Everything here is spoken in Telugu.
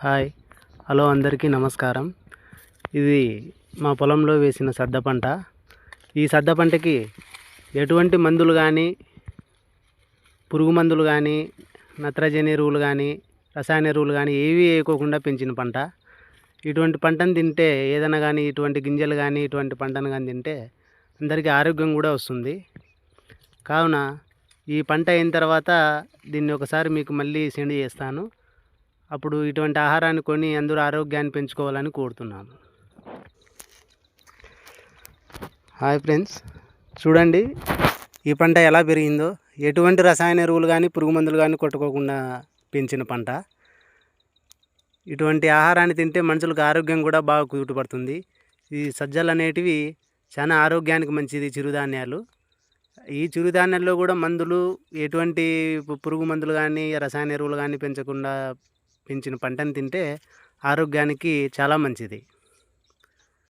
హాయ్ హలో అందరికీ నమస్కారం. ఇది మా పొలంలో వేసిన సద్ద పంట. ఈ సద్ద పంటకి ఎటువంటి మందులు కానీ, పురుగు మందులు కానీ, నత్రజని ఎరువులు కానీ, రసాయన ఎరువులు కానీ ఏవి వేయకోకుండా పెంచిన పంట. ఇటువంటి పంటను తింటే ఏదైనా కానీ, ఇటువంటి గింజలు కానీ, ఇటువంటి పంటను కానీ తింటే అందరికీ ఆరోగ్యం కూడా వస్తుంది. కావున ఈ పంట అయిన తర్వాత దీన్ని ఒకసారి మీకు మళ్ళీ సెండ్ చేస్తాను. అప్పుడు ఇటువంటి ఆహారాన్ని కొని అందరూ ఆరోగ్యాన్ని పెంచుకోవాలని కోరుతున్నాను. హాయ్ ఫ్రెండ్స్, చూడండి ఈ పంట ఎలా పెరిగిందో. ఎటువంటి రసాయన ఎరువులు కానీ, పురుగు మందులు కానీ కొట్టుకోకుండా పెంచిన పంట. ఇటువంటి ఆహారాన్ని తింటే మనుషులకు ఆరోగ్యం కూడా బాగా కుదుటపడుతుంది. ఈ సజ్జలు అనేటివి చాలా ఆరోగ్యానికి మంచిది చిరుధాన్యాలు. ఈ చిరుధాన్యాల్లో కూడా మందులు, ఎటువంటి పురుగు మందులు కానీ, రసాయన ఎరువులు కానీ పెంచకుండా పెంచిన పంటను తింటే ఆరోగ్యానికి చాలా మంచిది.